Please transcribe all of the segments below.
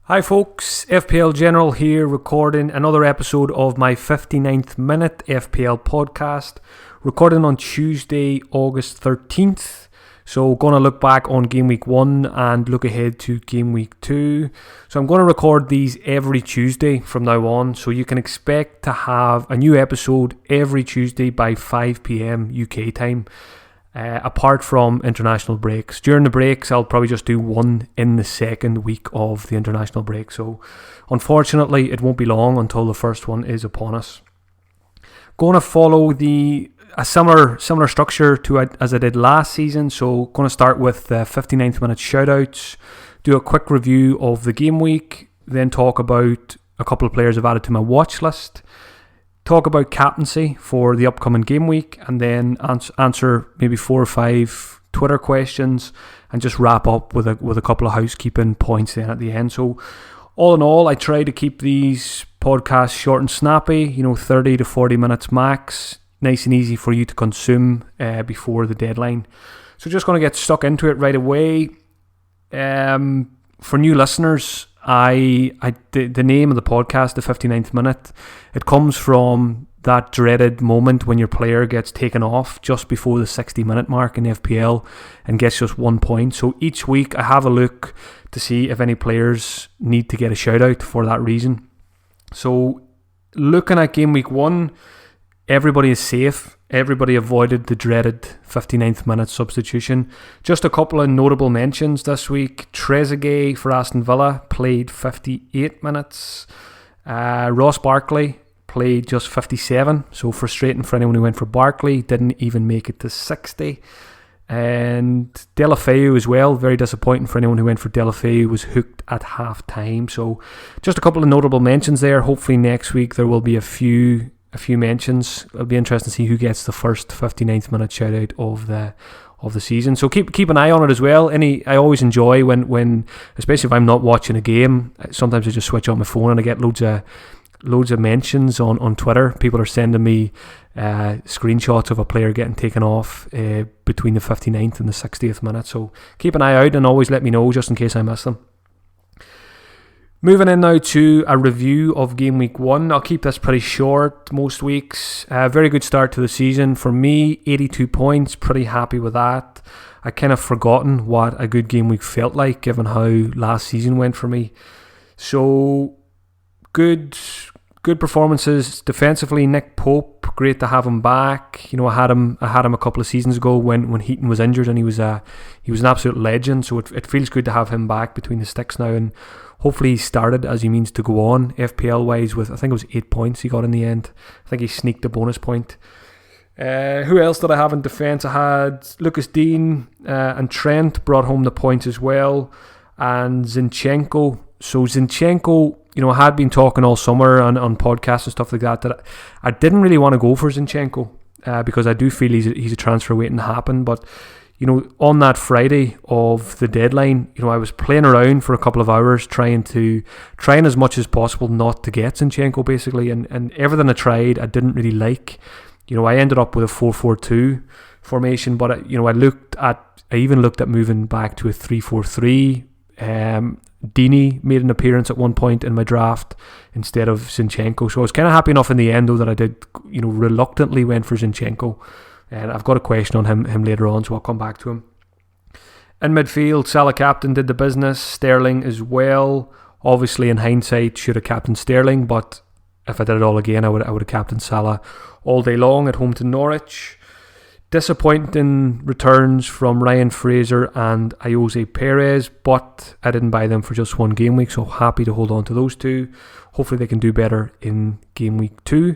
Hi folks, FPL General here, recording another episode of my 59th minute FPL podcast, recording on Tuesday, August 13th. So going to look back on Gameweek 1 and look ahead to Gameweek 2. So I'm going to record these every Tuesday from now on, so you can expect to have a new episode every Tuesday by 5 p.m. UK time. Apart from international breaks. During the breaks, I'll probably just do one in the second week of the international break. So, unfortunately, it won't be long until the first one is upon us. Going to follow a similar structure to as I did last season. So, going to start with the 59th minute shoutouts, do a quick review of the game week, then talk about a couple of players I've added to my watch list. Talk about captaincy for the upcoming game week, and then answer maybe 4 or 5 Twitter questions, and just wrap up with a couple of housekeeping points then at the end. So all in all, I try to keep these podcasts short and snappy, 30 to 40 minutes max, nice and easy for you to consume before the deadline. So just going to get stuck into it right away. For new listeners, the name of the podcast, the 59th minute, it comes from that dreaded moment when your player gets taken off just before the 60-minute mark in FPL and gets just 1 point. So each week I have a look to see if any players need to get a shout out for that reason. So looking at game week 1, everybody is safe. Everybody avoided the dreaded 59th minute substitution. Just a couple of notable mentions this week. Trezeguet for Aston Villa played 58 minutes. Ross Barkley played just 57. So frustrating for anyone who went for Barkley. Didn't even make it to 60. And Deulofeu as well. Very disappointing for anyone who went for Deulofeu. Was hooked at half time. So just a couple of notable mentions there. Hopefully next week there will be a few mentions. It'll be interesting to see who gets the first 59th minute shout out of the season. So keep an eye on it as well. I always enjoy when especially if I'm not watching a game, sometimes I just switch on my phone and I get loads of mentions on Twitter. People are sending me screenshots of a player getting taken off between the 59th and the 60th minute. So keep an eye out and always let me know just in case I miss them. Moving in now to a review of Game Week 1. I'll keep this pretty short most weeks. Very good start to the season. For me, 82 points. Pretty happy with that. I kind of forgotten what a good game week felt like given how last season went for me. So, good performances defensively. Nick Pope, great to have him back. I had him a couple of seasons ago when Heaton was injured, and he was an absolute legend. So it feels good to have him back between the sticks now, and hopefully he started as he means to go on FPL wise with, I think it was 8 points he got in the end. I think he sneaked a bonus point. Who else did I have in defence? I had Lucas Dean and Trent brought home the points as well, and Zinchenko. So Zinchenko, I had been talking all summer on podcasts and stuff like that I didn't really want to go for Zinchenko because I do feel he's a transfer waiting to happen. But on that Friday of the deadline, I was playing around for a couple of hours trying as much as possible not to get Zinchenko basically, and everything I tried I didn't really like. I ended up with a 4-4-2 formation, but I even looked at moving back to a 3-4-3. Dini made an appearance at one point in my draft instead of Zinchenko, so I was kind of happy enough in the end though that I did reluctantly went for Zinchenko, and I've got a question on him later on, so I'll come back to him. In midfield, Salah captain did the business, Sterling as well. Obviously in hindsight should have captained Sterling, but if I did it all again I would have captained Salah all day long at home to Norwich. Disappointing returns from Ryan Fraser and Jose Perez, but I didn't buy them for just one game week, so happy to hold on to those two. Hopefully they can do better in game week 2.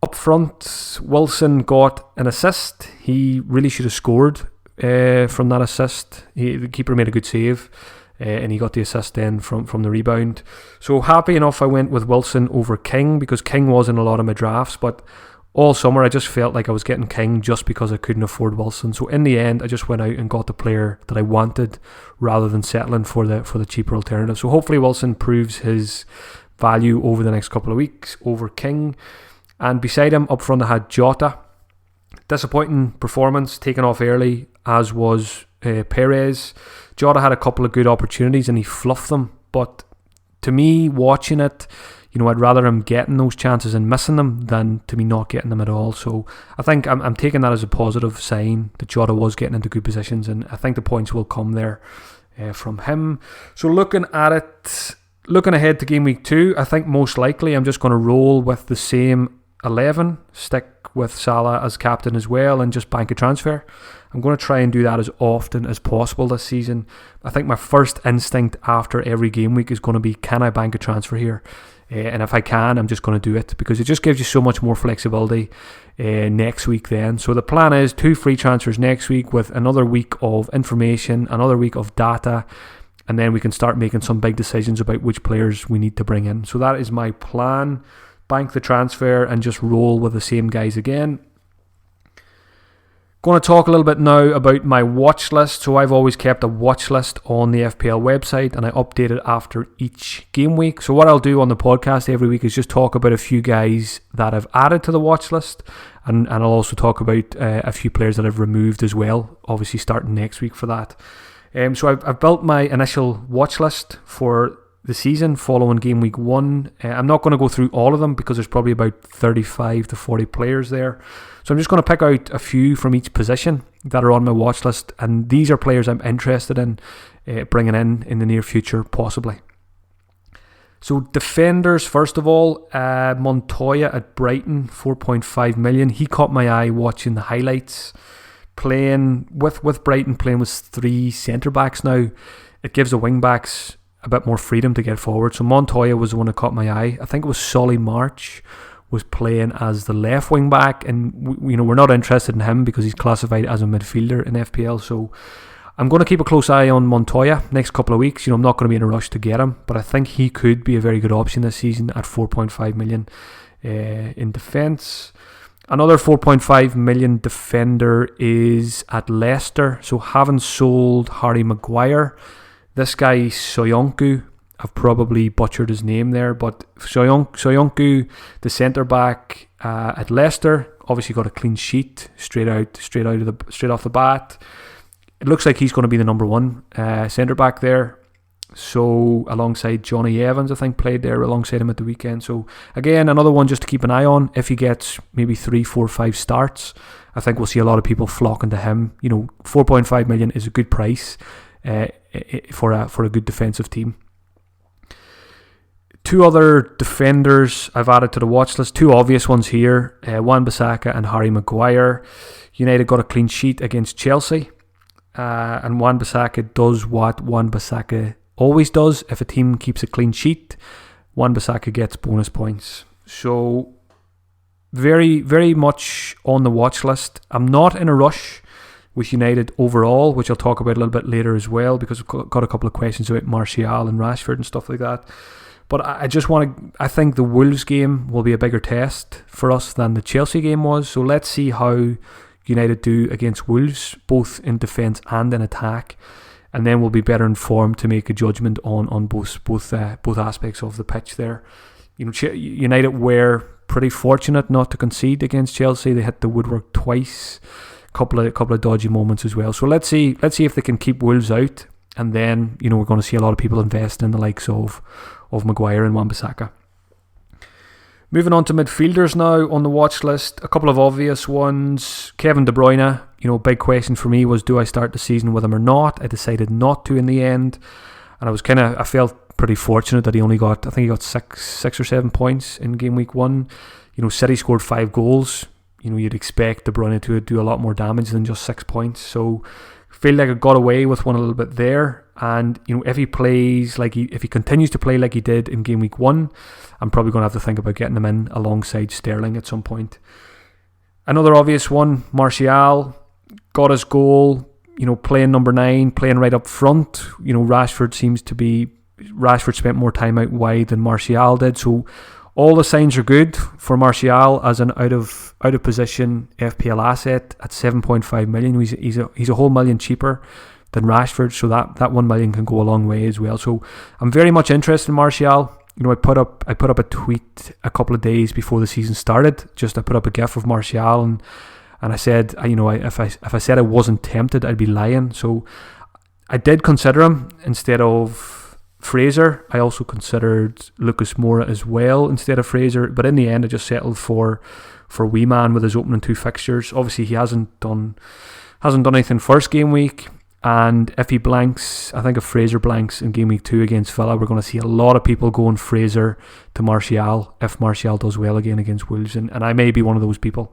Up front, Wilson got an assist. He really should have scored from that assist. The keeper made a good save and he got the assist then from the rebound. So happy enough I went with Wilson over King, because King was in a lot of my drafts, but all summer I just felt like I was getting King just because I couldn't afford Wilson. So in the end I just went out and got the player that I wanted rather than settling for the cheaper alternative. So hopefully Wilson proves his value over the next couple of weeks over King. And beside him up front I had Jota. Disappointing performance, taken off early, as was Perez. Jota had a couple of good opportunities and he fluffed them, but to me, watching it, I'd rather him getting those chances and missing them than to me not getting them at all. So I think I'm taking that as a positive sign that Jota was getting into good positions, and I think the points will come there from him. So looking ahead to game week 2, I think most likely I'm just going to roll with the same 11, stick with Salah as captain as well, and just bank a transfer. I'm going to try and do that as often as possible this season. I think my first instinct after every game week is going to be, can I bank a transfer here? And if I can, I'm just going to do it, because it just gives you so much more flexibility next week then. So the plan is 2 free transfers next week with another week of information, another week of data, and then we can start making some big decisions about which players we need to bring in. So that is my plan. Bank the transfer and just roll with the same guys again. Going to talk a little bit now about my watch list. So I've always kept a watch list on the FPL website, and I update it after each game week. So what I'll do on the podcast every week is just talk about a few guys that I've added to the watch list, and I'll also talk about a few players that I've removed as well, obviously starting next week for that. So I've built my initial watch list for the season following game week 1. I'm not going to go through all of them because there's probably about 35 to 40 players there. So I'm just going to pick out a few from each position that are on my watch list, and these are players I'm interested in bringing in the near future, possibly. So defenders, first of all, Montoya at Brighton, 4.5 million. He caught my eye watching the highlights. Playing with Brighton, playing with 3 centre-backs now, it gives the wing-backs a bit more freedom to get forward. So Montoya was the one that caught my eye. I think it was Solly March was playing as the left wing back, and we're not interested in him because he's classified as a midfielder in FPL. So I'm going to keep a close eye on Montoya next couple of weeks. I'm not going to be in a rush to get him, but I think he could be a very good option this season at 4.5 million in defence. Another 4.5 million defender is at Leicester. So having sold Harry Maguire, this guy Soyuncu, I've probably butchered his name there, but Soyuncu, the centre back at Leicester, obviously got a clean sheet straight off the bat. It looks like he's going to be the number 1 centre back there. So alongside Johnny Evans, I think, played there alongside him at the weekend. So again, another one just to keep an eye on. If he gets maybe 3, 4, 5 starts, I think we'll see a lot of people flocking to him. 4.5 million is a good price for a good defensive team. 2 other defenders I've added to the watch list, 2 obvious ones here, Wan-Bissaka and Harry Maguire. United got a clean sheet against Chelsea, and Wan-Bissaka does what Wan-Bissaka always does. If a team keeps a clean sheet, Wan-Bissaka gets bonus points. So very, very much on the watch list. I'm not in a rush with United overall, which I'll talk about a little bit later as well, because I've got a couple of questions about Martial and Rashford and stuff like that. But I think the Wolves game will be a bigger test for us than the Chelsea game was. So let's see how United do against Wolves, both in defence and in attack, and then we'll be better informed to make a judgment on both aspects of the pitch there. United were pretty fortunate not to concede against Chelsea. They hit the woodwork twice, couple of dodgy moments as well. So let's see if they can keep Wolves out, and then we're going to see a lot of people invest in the likes of Maguire and Wan-Bissaka. Moving on to midfielders now on the watch list, a couple of obvious ones. Kevin De Bruyne, big question for me was, do I start the season with him or not? I decided not to in the end, and I felt pretty fortunate that he only got, I think he got 6 or 7 points in game week 1. City scored 5 goals. You'd expect De Bruyne to do a lot more damage than just 6 points. So I feel like I got away with one a little bit there. And if he plays if he continues to play like he did in game week 1, I'm probably going to have to think about getting him in alongside Sterling at some point. Another obvious one, Martial got his goal. Playing number 9, playing right up front. Rashford spent more time out wide than Martial did. So all the signs are good for Martial as an out of position FPL asset at 7.5 million. He's a whole million cheaper than Rashford, so that 1 million can go a long way as well. So I'm very much interested in Martial. I put up a tweet a couple of days before the season started. I put up a gif of Martial and I said, if I said I wasn't tempted, I'd be lying. So I did consider him instead of Fraser. I also considered Lucas Moura as well instead of Fraser, but in the end I just settled for Wee Man with his opening 2 fixtures. Obviously he hasn't done anything first game week, and if he blanks, I think if Fraser blanks in game week 2 against Villa, we're going to see a lot of people going Fraser to Martial if Martial does well again against Wolves, and I may be one of those people.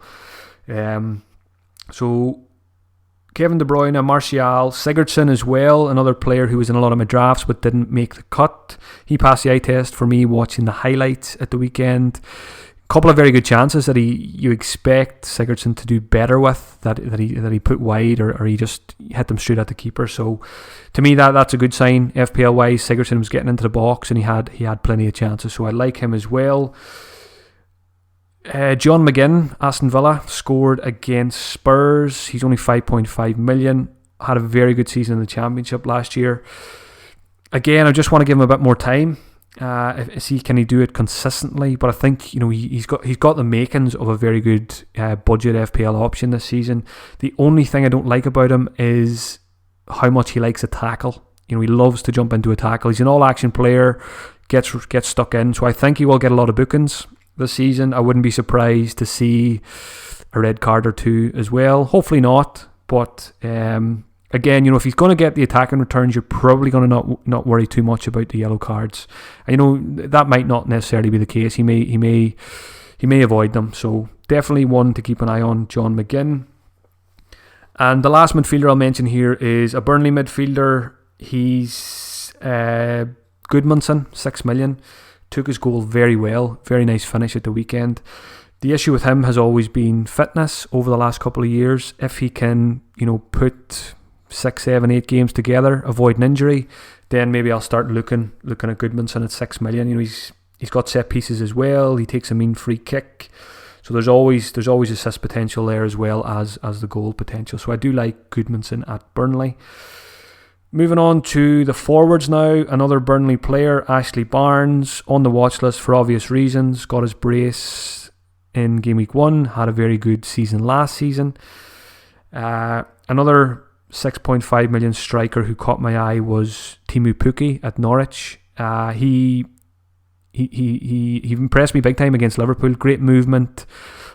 So Kevin De Bruyne, Martial, Sigurdsson as well, another player who was in a lot of my drafts but didn't make the cut. He passed the eye test for me watching the highlights at the weekend. Couple of very good chances that you expect Sigurdsson to do better with, that he put wide, or he just hit them straight at the keeper. So to me that's a good sign. FPL wise, Sigurdsson was getting into the box and he had plenty of chances, so I like him as well. John McGinn, Aston Villa, scored against Spurs. He's only 5.5 million. Had a very good season in the Championship last year. Again, I just want to give him a bit more time. Can he do it consistently? But I think he's got the makings of a very good budget FPL option this season. The only thing I don't like about him is how much he likes a tackle. He loves to jump into a tackle. He's an all-action player, gets stuck in. So I think he will get a lot of bookings this season. I wouldn't be surprised to see a red card or 2 as well. Hopefully not, but again, if he's going to get the attacking returns, you're probably going to not worry too much about the yellow cards. And, that might not necessarily be the case. He may avoid them. So definitely one to keep an eye on, John McGinn. And the last midfielder I'll mention here is a Burnley midfielder. He's Goodmanson, 6 million. Took his goal very well. Very nice finish at the weekend. The issue with him has always been fitness over the last couple of years. If he can, put 6, 7, 8 games together, avoid an injury, then maybe I'll start looking at Goodmanson at 6 million. He's got set pieces as well. He takes a mean free kick. So there's always assist potential there as well as the goal potential. So I do like Goodmanson at Burnley. Moving on to the forwards now, another Burnley player, Ashley Barnes, on the watch list for obvious reasons. Got his brace in game week 1, had a very good season last season. Another 6.5 million striker who caught my eye was Timu Pukki at Norwich. He impressed me big time against Liverpool. Great movement,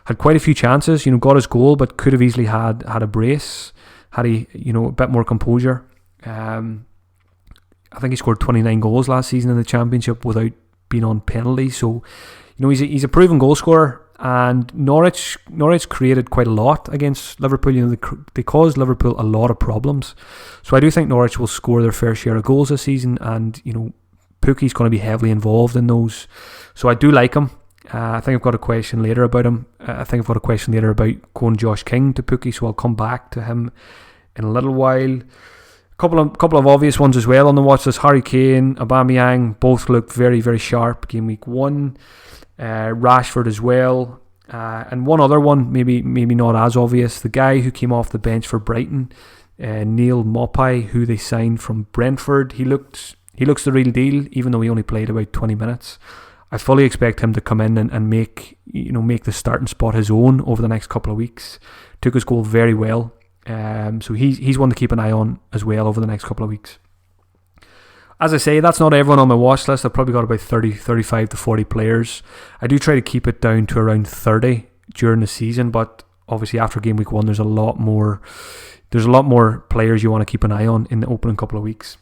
had quite a few chances. Got his goal, but could have easily had a brace. Had he a bit more composure. I think he scored 29 goals last season in the Championship without being on penalties. So, he's a proven goal scorer. And Norwich created quite a lot against Liverpool. They caused Liverpool a lot of problems. So I do think Norwich will score their fair share of goals this season. And, Pukki's going to be heavily involved in those. So I do like him. I think I've got a question later about him. I think I've got a question later about going Josh King to Pukki. So I'll come back to him in a little while. Couple of obvious ones as well on the watch list. Harry Kane, Aubameyang, both looked very, very sharp game week 1. Rashford as well. And one other one, maybe not as obvious, the guy who came off the bench for Brighton, Neil Maupay, who they signed from Brentford. He looks the real deal, even though he only played about 20 minutes. I fully expect him to come in and make the starting spot his own over the next couple of weeks. Took his goal very well. So he's one to keep an eye on as well over the next couple of weeks. As I say, that's not everyone on my watch list. I've probably got about 35 to 40 players. I do try to keep it down to around 30 during the season, but obviously after game week 1 there's a lot more players you want to keep an eye on in the opening couple of weeks.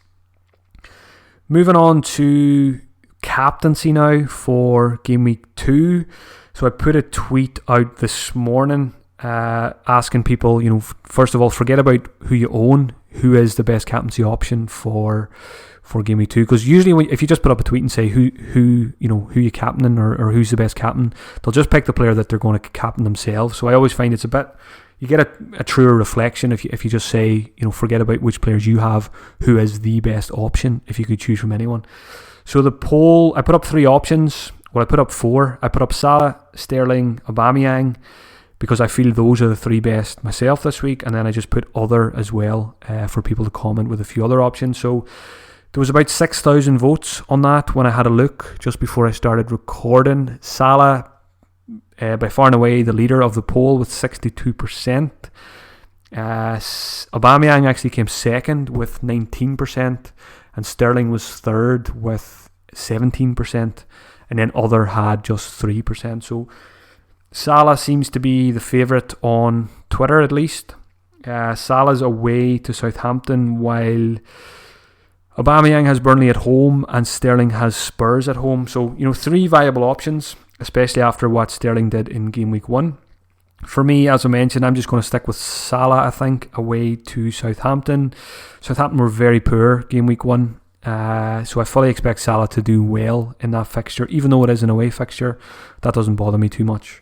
Moving on to captaincy now for game week 2. So I put a tweet out this morning asking people, first of all, forget about who you own, who is the best captaincy option for game week 2, because usually if you just put up a tweet and say who you captaining or who's the best captain, they'll just pick the player that they're going to captain themselves. So I always find it's a bit, you get a truer reflection if you just say, forget about which players you have, who is the best option if you could choose from anyone. So the poll, I put up 3 options. Well, I put up 4. I put up Salah, Sterling, Aubameyang, because I feel those are the 3 best myself this week, and then I just put other as well for people to comment with a few other options. So there was about 6,000 votes on that when I had a look just before I started recording. Salah, by far and away the leader of the poll with 62%. Aubameyang actually came second with 19%, and Sterling was third with 17%, and then other had just 3%. So Salah seems to be the favourite on Twitter, at least. Salah's away to Southampton, while Aubameyang has Burnley at home and Sterling has Spurs at home. So, 3 viable options, especially after what Sterling did in game week 1. For me, as I mentioned, I'm just going to stick with Salah, I think, away to Southampton. Southampton were very poor game week 1. So I fully expect Salah to do well in that fixture, even though it is an away fixture. That doesn't bother me too much.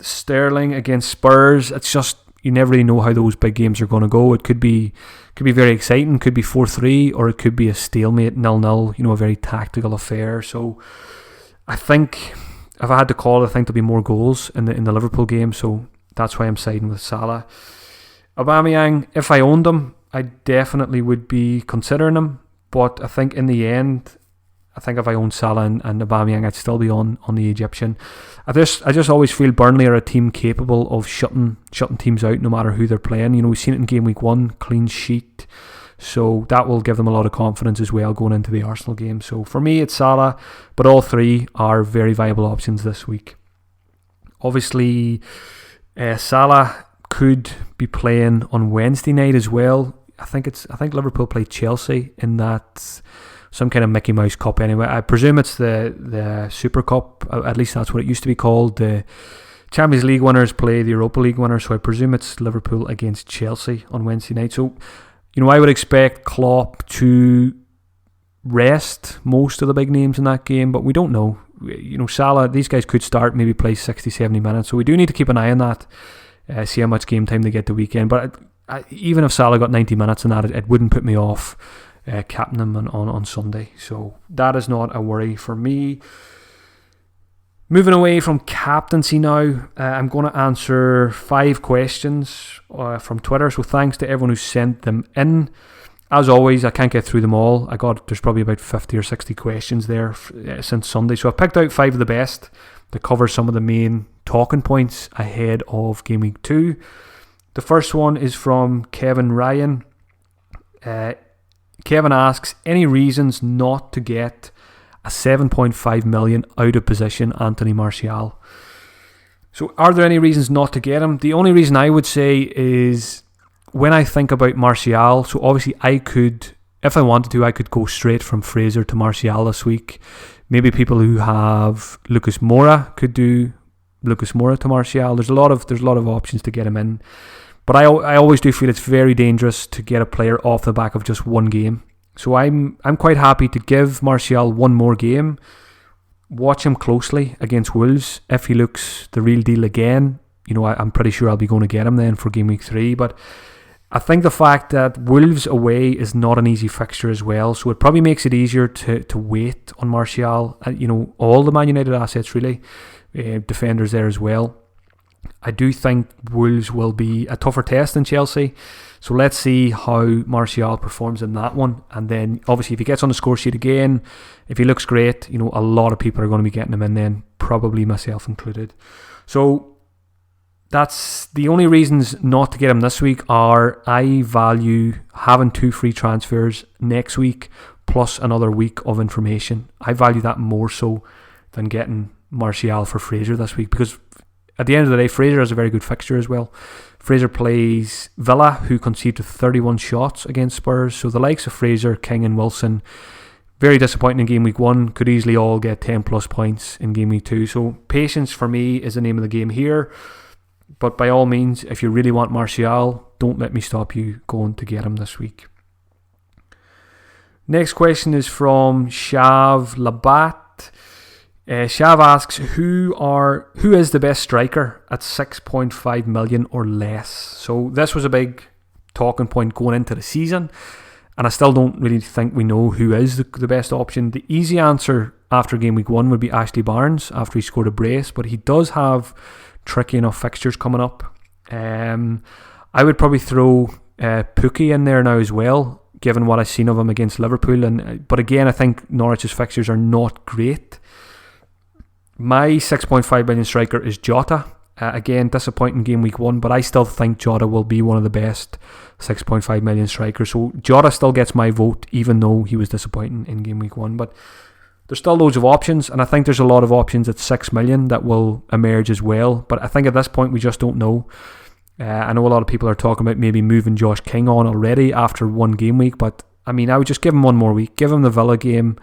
Sterling against Spurs, it's just, you never really know how those big games are going to go. It could be very exciting, could be 4-3, or it could be a stalemate 0-0, a very tactical affair. So I think, if I had to call it, I think there'll be more goals in the Liverpool game, so that's why I'm siding with Salah. Aubameyang, if I owned him, I definitely would be considering him, but I think in the end, I think if I owned Salah and Aubameyang, I'd still be on the Egyptian. I just always feel Burnley are a team capable of shutting teams out no matter who they're playing. We've seen it in game week 1, clean sheet. So that will give them a lot of confidence as well going into the Arsenal game. So for me, it's Salah, but all 3 are very viable options this week. Obviously, Salah could be playing on Wednesday night as well. I think Liverpool play Chelsea in that some kind of Mickey Mouse Cup anyway. I presume it's the Super Cup. At least that's what it used to be called. The Champions League winners play the Europa League winners, so I presume it's Liverpool against Chelsea on Wednesday night. So, I would expect Klopp to rest most of the big names in that game, but we don't know. Salah, these guys could start, maybe play 60, 70 minutes, so we do need to keep an eye on that, see how much game time they get the weekend. But even if Salah got 90 minutes in that, it wouldn't put me off captain him on Sunday. So that is not a worry for me. Moving away from captaincy now, I'm going to answer 5 questions from Twitter. So thanks to everyone who sent them in. As always, I can't get through them all. There's probably about 50 or 60 questions there since Sunday. So I picked out 5 of the best to cover some of the main talking points ahead of Game Week 2. The first one is from Kevin Ryan. Kevin asks, any reasons not to get a 7.5 million out of position Anthony Martial? So are there any reasons not to get him? The only reason I would say is when I think about Martial, so obviously I could, if I wanted to, I could go straight from Fraser to Martial this week. Maybe people who have Lucas Moura could do Lucas Moura to Martial. There's a lot of options to get him in. But I always do feel it's very dangerous to get a player off the back of just one game. So I'm quite happy to give Martial one more game, watch him closely against Wolves. If he looks the real deal again, I'm pretty sure I'll be going to get him then for Game Week 3. But I think the fact that Wolves away is not an easy fixture as well, so it probably makes it easier to wait on Martial. All the Man United assets really, defenders there as well. I do think Wolves will be a tougher test than Chelsea. So let's see how Martial performs in that one. And then obviously if he gets on the score sheet again, if he looks great, a lot of people are going to be getting him in then, probably myself included. So that's the only reasons not to get him this week are I value having 2 free transfers next week plus another week of information. I value that more so than getting Martial for Fraser this week, because at the end of the day, Fraser has a very good fixture as well. Fraser plays Villa, who conceded 31 shots against Spurs. So the likes of Fraser, King and Wilson, very disappointing in Game Week 1, could easily all get 10 plus points in Game Week 2. So patience for me is the name of the game here. But by all means, if you really want Martial, don't let me stop you going to get him this week. Next question is from Shav Labat. Shav asks, who is the best striker at 6.5 million or less? So this was a big talking point going into the season, and I still don't really think we know who is the best option. The easy answer after Game Week 1 would be Ashley Barnes after he scored a brace, but he does have tricky enough fixtures coming up. I would probably throw Pukki in there now as well, given what I've seen of him against Liverpool. But again, I think Norwich's fixtures are not great. My 6.5 million striker is Jota. Again, disappointing game week 1, but I still think Jota will be one of the best 6.5 million strikers. So Jota still gets my vote, even though he was disappointing in game week 1. But there's still loads of options, and I think there's a lot of options at 6 million that will emerge as well. But I think at this point we just don't know. I know a lot of people are talking about maybe moving Josh King on already after one game week, but I mean, I would just give him one more week. Give him the Villa game.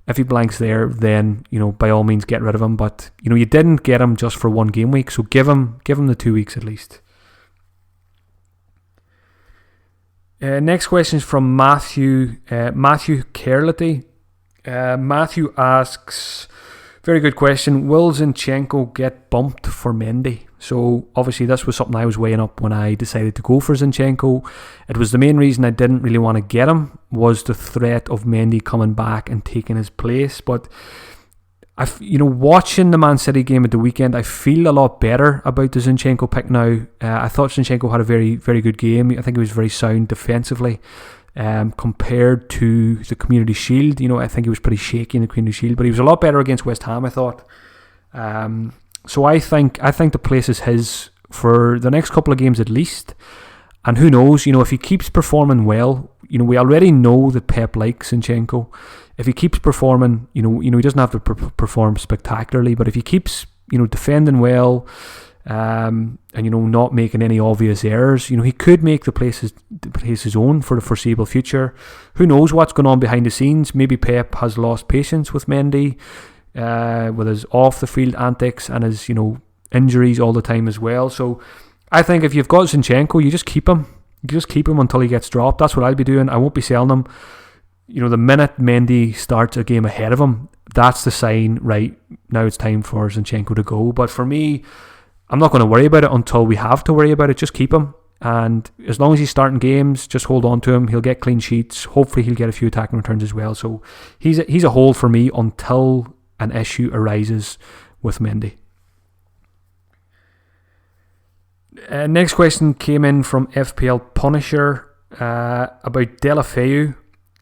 If he blanks there, then, by all means get rid of him. But, you didn't get him just for one game week, so give him the 2 weeks at least. Next question is from Matthew Kerlity. Matthew asks, very good question, will Zinchenko get bumped for Mendy? So obviously this was something I was weighing up when I decided to go for Zinchenko. It was the main reason I didn't really want to get him, was the threat of Mendy coming back and taking his place. But watching the Man City game at the weekend, I feel a lot better about the Zinchenko pick now. I thought Zinchenko had a very, very good game. I think he was very sound defensively. Compared to the Community Shield, I think he was pretty shaky in the Community Shield, but he was a lot better against West Ham, I thought. So I think the place is his for the next couple of games at least. And who knows, if he keeps performing well, we already know that Pep likes Zinchenko. If he keeps performing, he doesn't have to perform spectacularly, but if he keeps, defending well, and not making any obvious errors, he could make the place his own for the foreseeable future. Who knows what's going on behind the scenes? Maybe Pep has lost patience with Mendy, with his off the field antics and his injuries all the time as well. So I think if you've got Zinchenko, you just keep him. You just keep him until he gets dropped. That's what I'll be doing. I won't be selling him. The minute Mendy starts a game ahead of him, that's the sign, right, now it's time for Zinchenko to go. But for me, I'm not going to worry about it until we have to worry about it. Just keep him. And as long as he's starting games, just hold on to him. He'll get clean sheets. Hopefully he'll get a few attacking returns as well. So he's a hold for me until an issue arises with Mendy. Next question came in from FPL Punisher about Deulofeu.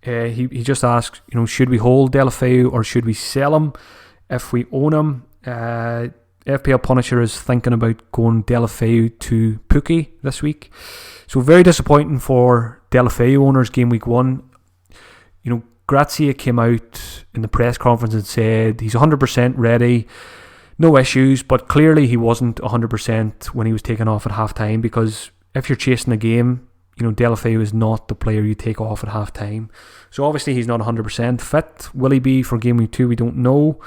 He just asks, should we hold Deulofeu or should we sell him if we own him? FPL Punisher is thinking about going Deulofeu to Pukki this week. So very disappointing for Deulofeu owners game week 1. Grazia came out in the press conference and said he's 100% ready, no issues, but clearly he wasn't 100% when he was taken off at half time, because if you're chasing a game, Deulofeu is not the player you take off at half time. So obviously he's not 100% fit. Will he be for game week 2? We don't know.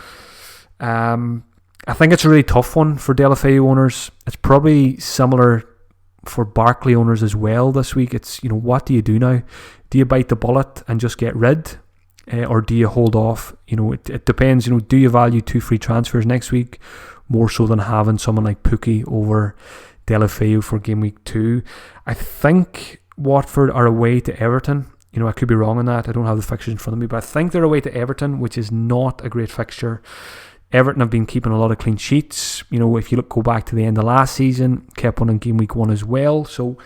I think it's a really tough one for Deulofeu owners. It's probably similar for Barkley owners as well this week. It's, what do you do now? Do you bite the bullet and just get rid? Or do you hold off? It depends. Do you value 2 free transfers next week more so than having someone like Pukki over Deulofeu for game week 2? I think Watford are away to Everton. I could be wrong on that. I don't have the fixtures in front of me, but I think they're away to Everton, which is not a great fixture. Everton have been keeping a lot of clean sheets. If you go back to the end of last season, kept one in game week 1 as well. So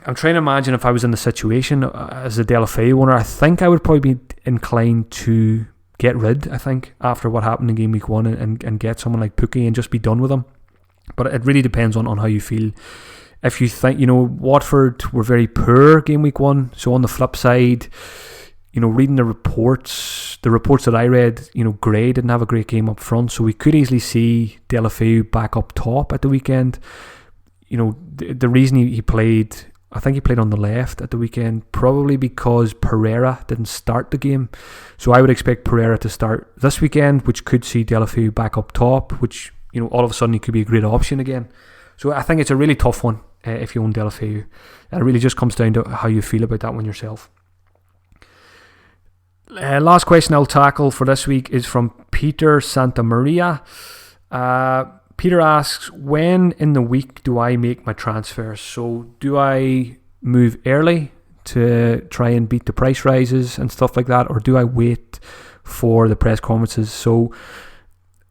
I'm trying to imagine if I was in the situation as a Deulofeu owner, I think I would probably be inclined to get rid, after what happened in game week 1 and get someone like Pukki and just be done with him. But it really depends on how you feel. If you think, Watford were very poor game week 1, so on the flip side, reading the reports that I read, Gray didn't have a great game up front, so we could easily see Deulofeu back up top at the weekend. The reason he played, I think he played on the left at the weekend, probably because Pereira didn't start the game. So I would expect Pereira to start this weekend, which could see Deulofeu back up top, which, all of a sudden he could be a great option again. So I think it's a really tough one if you own Deulofeu. It really just comes down to how you feel about that one yourself. Last question I'll tackle for this week is from Peter Santamaria. Peter asks, when in the week do I make my transfers? So do I move early to try and beat the price rises and stuff like that, or do I wait for the press conferences? So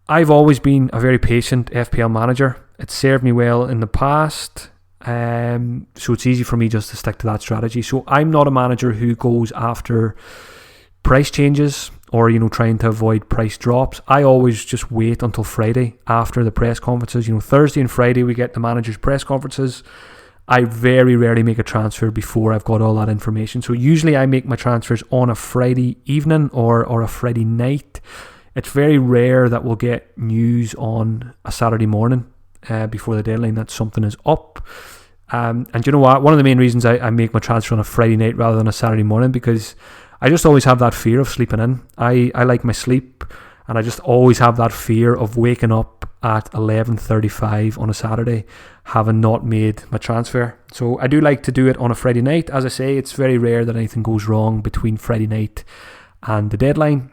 I've always been a very patient FPL manager. It's served me well in the past, so it's easy for me just to stick to that strategy. So I'm not a manager who goes after price changes or trying to avoid price drops, I always just wait until Friday after the press conferences. Thursday and Friday we get the managers' press conferences. I very rarely make a transfer before I've got all that information. So usually I make my transfers on a Friday evening or a Friday night. It's very rare that we'll get news on a Saturday morning before the deadline that something is up. And you know what? One of the main reasons I make my transfer on a Friday night rather than a Saturday morning, because I just always have that fear of sleeping in. I like my sleep, and I just always have that fear of waking up at 11:35 on a Saturday having not made my transfer. So I do like to do it on a Friday night. As I say, it's very rare that anything goes wrong between Friday night and the deadline.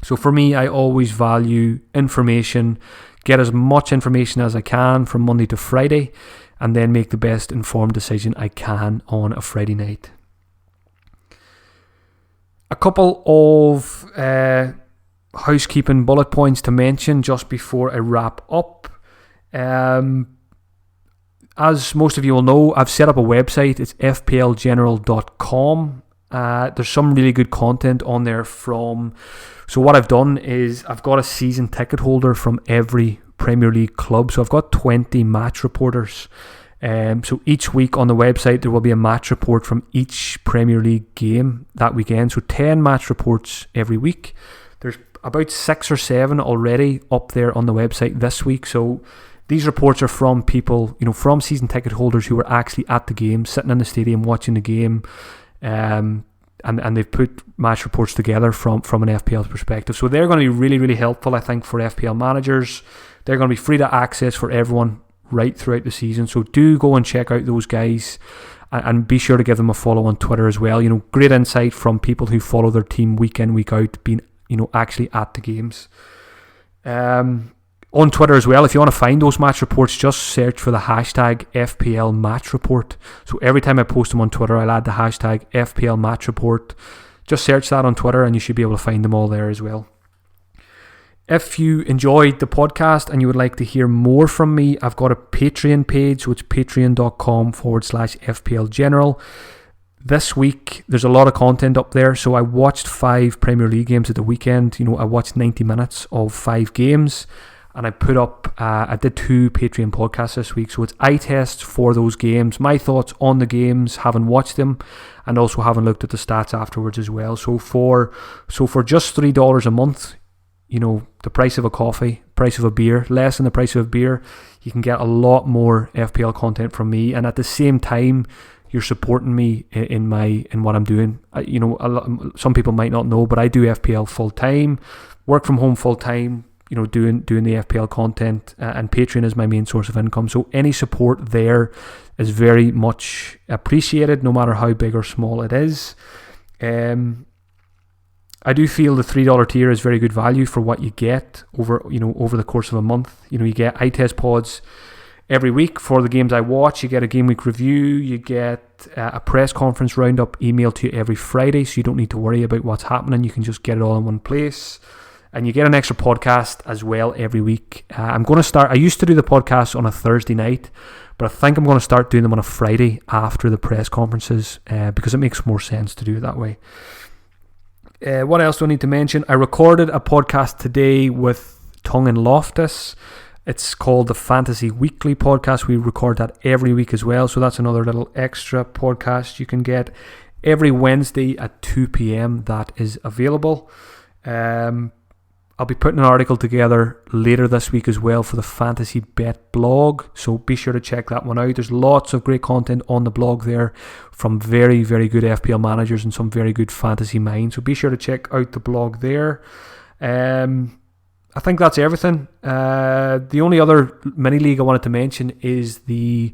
So for me, I always value information, get as much information as I can from Monday to Friday, and then make the best informed decision I can on a Friday night. A couple of housekeeping bullet points to mention just before I wrap up. As most of you will know, I've set up a website. It's fplgeneral.com. There's some really good content on there so what I've done is I've got a season ticket holder from every Premier League club. So I've got 20 match reporters. So each week on the website there will be a match report from each Premier League game that weekend. So 10 match reports every week. There's about 6 or 7 already up there on the website this week. So these reports are from people, from season ticket holders who were actually at the game, sitting in the stadium watching the game. And they've put match reports together from an FPL perspective. So they're going to be really, really helpful, I think, for FPL managers. They're going to be free to access for everyone right throughout the season. So do go and check out those guys, and be sure to give them a follow on Twitter as well. Great insight from people who follow their team week in, week out, being actually at the games. On Twitter as well, if you want to find those match reports, just search for the hashtag FPL match report. So every time I post them on Twitter, I'll add the hashtag FPL match report. Just search that on Twitter and you should be able to find them all there as well. If you enjoyed the podcast and you would like to hear more from me, I've got a Patreon page, so it's patreon.com/FPL General. This week, there's a lot of content up there. So I watched 5 Premier League games at the weekend. I watched 90 minutes of 5 games. And I put up, I did 2 Patreon podcasts this week. So it's eye tests for those games, my thoughts on the games, having watched them, and also having looked at the stats afterwards as well. So for just $3 a month, the price of a coffee, price of a beer, less than the price of a beer, you can get a lot more FPL content from me. And at the same time, you're supporting me in what I'm doing. Some people might not know, but I do FPL full time, work from home full time. Doing the FPL content, and Patreon is my main source of income. So any support there is very much appreciated, no matter how big or small it is. I do feel the $3 tier is very good value for what you get over the course of a month. You get eye test pods every week for the games I watch. You get a Gameweek review. You get a press conference roundup emailed to you every Friday, so you don't need to worry about what's happening. You can just get it all in one place. And you get an extra podcast as well every week. I'm going to start, I used to do the podcast on a Thursday night, but I think I'm going to start doing them on a Friday after the press conferences, because it makes more sense to do it that way. What else do I need to mention? I recorded a podcast today with Tongue and Loftus. It's called the Fantasy Weekly podcast. We record that every week as well. So that's another little extra podcast you can get every Wednesday at 2 p.m. That is available. I'll be putting an article together later this week as well for the Fantasy Bet blog, so be sure to check that one out. There's lots of great content on the blog there from very, very good FPL managers and some very good fantasy minds, so be sure to check out the blog there. I think that's everything. The only other mini league I wanted to mention is the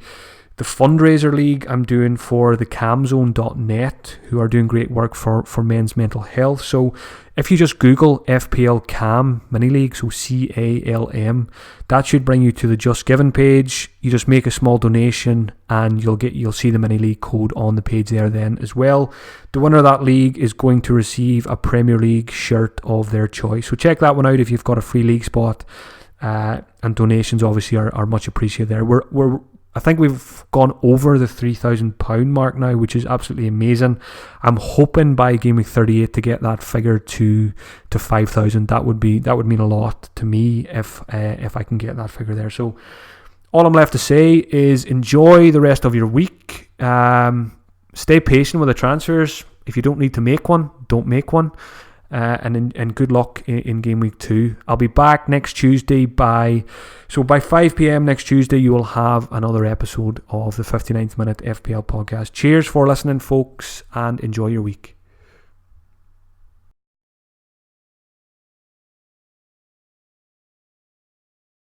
fundraiser league I'm doing for the camzone.net, who are doing great work for men's mental health. So if you just Google FPL Cam mini league, so CALM, that should bring you to the Just Given page. You just make a small donation and you'll see the mini league code on the page there then as well. The winner of that league is going to receive a Premier League shirt of their choice. So check that one out if you've got a free league spot. And donations obviously are much appreciated there. We're I think we've gone over the £3,000 mark now, which is absolutely amazing. I'm hoping by game week 38 to get that figure to 5,000. That would mean a lot to me if I can get that figure there. So all I'm left to say is enjoy the rest of your week. Stay patient with the transfers. If you don't need to make one, don't make one. And good luck in game week 2. I'll be back next Tuesday by 5 p.m. next Tuesday. You will have another episode of the 59th Minute FPL podcast. Cheers for listening, folks, and enjoy your week.